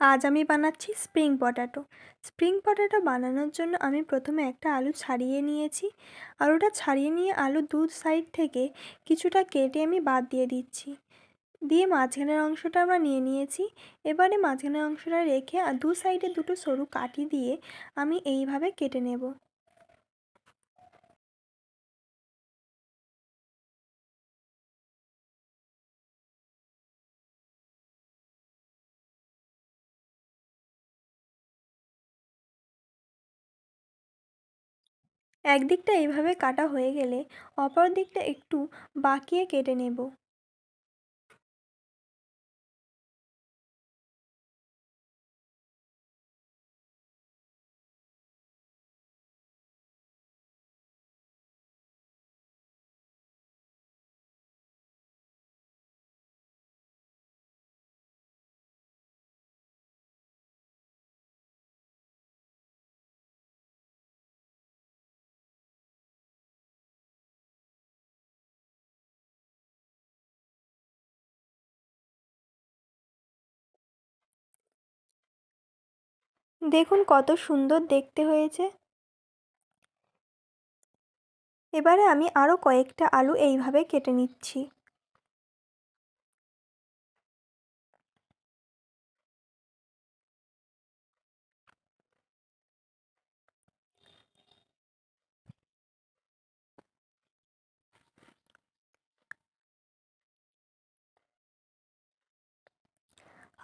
আজ আমি বানাচ্ছি স্প্রিং পটাটো। স্প্রিং পটাটো বানানোর জন্য আমি প্রথমে একটা আলু ছাড়িয়ে নিয়েছি। আলুটা ছাড়িয়ে নিয়ে আলুর দু সাইড থেকে কিছুটা কেটে আমি বাদ দিয়ে দিচ্ছি। দিয়ে মাঝখানের অংশটা আমরা নিয়ে নিয়েছি। এবারে মাঝখানের অংশটা রেখে আর দু সাইডে দুটো সরু কাঠি দিয়ে আমি এইভাবে কেটে নেব। একদিকটা এইভাবে কাটা হয়ে গেলে অপর দিকটা একটু বাঁকিয়ে কেটে নেব। দেখুন কত সুন্দর দেখতে হয়েছে। এবারে আমি আরও কয়েকটা আলু এইভাবে কেটে নিচ্ছি।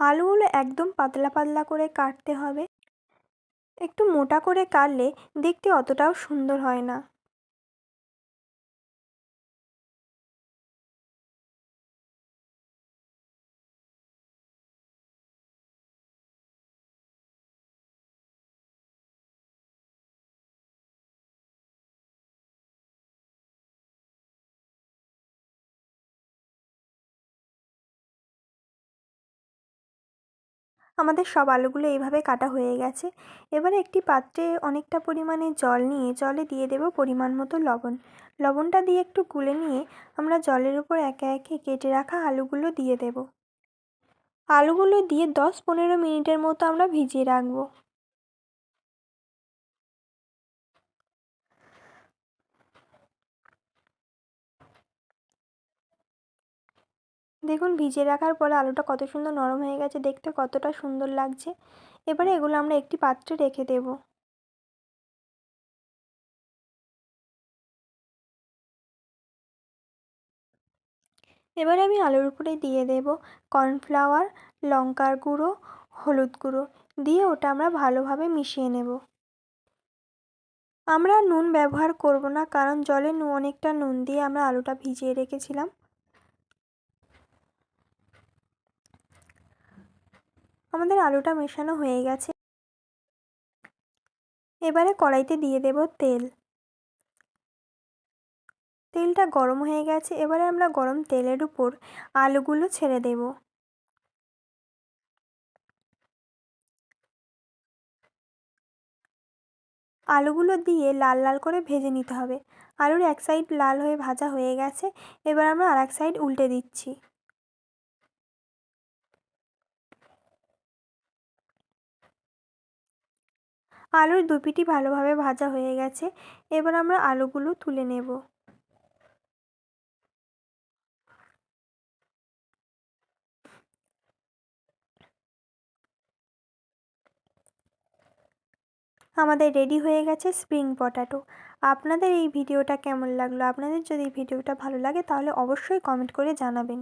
আলুগুলো একদম পাতলা পাতলা করে কাটতে হবে। একটু মোটা করে কাটলে দেখতে অতটাও সুন্দর হয় না। আমাদের সব আলুগুলো এইভাবে কাটা হয়ে গেছে। এবারে একটি পাত্রে অনেকটা পরিমাণে জল নিয়ে জলে দিয়ে দেব পরিমাণ মতো লবণ। লবণটা দিয়ে একটু গুলে নিয়ে আমরা জলের উপর একে একে কেটে রাখা আলুগুলো দিয়ে দেব। আলুগুলো দিয়ে 10-15 মিনিটের মতো আমরা ভিজিয়ে রাখবো। দেখুন ভিজিয়ে রাখার পরে আলুটা কত সুন্দর নরম হয়ে গেছে, দেখতে কতটা সুন্দর লাগছে। এবারে এগুলো আমরা একটি পাত্রে রেখে দেব। এবারে আমি আলুর উপরে দিয়ে দেব কর্নফ্লাওয়ার, লঙ্কার গুঁড়ো, হলুদ গুঁড়ো দিয়ে ওটা আমরা ভালোভাবে মিশিয়ে নেব। আমরা নুন ব্যবহার করব না, কারণ জলে অনেকটা নুন দিয়ে আমরা আলুটা ভিজিয়ে রেখেছিলাম। আমাদের আলুটা মেশানো হয়ে গেছে। এবারে কড়াইতে দিয়ে দেব তেল। তেলটা গরম হয়ে গেছে। এবারে আমরা গরম তেলের উপর আলুগুলো ছেড়ে দেব। আলুগুলো দিয়ে লাল লাল করে ভেজে নিতে হবে। আলুর এক সাইড লাল হয়ে ভাজা হয়ে গেছে। এবার আমরা আরেক সাইড উল্টে দিচ্ছি। আলুর দুপিটি ভালোভাবে ভাজা হয়ে গেছে। এবার আমরা আলুগুলো তুলে নেব। আমাদের রেডি হয়ে গেছে স্প্রিং পটাটো। আপনাদের এই ভিডিওটা কেমন লাগলো? আপনাদের যদি ভিডিওটা ভালো লাগে তাহলে অবশ্যই কমেন্ট করে জানাবেন।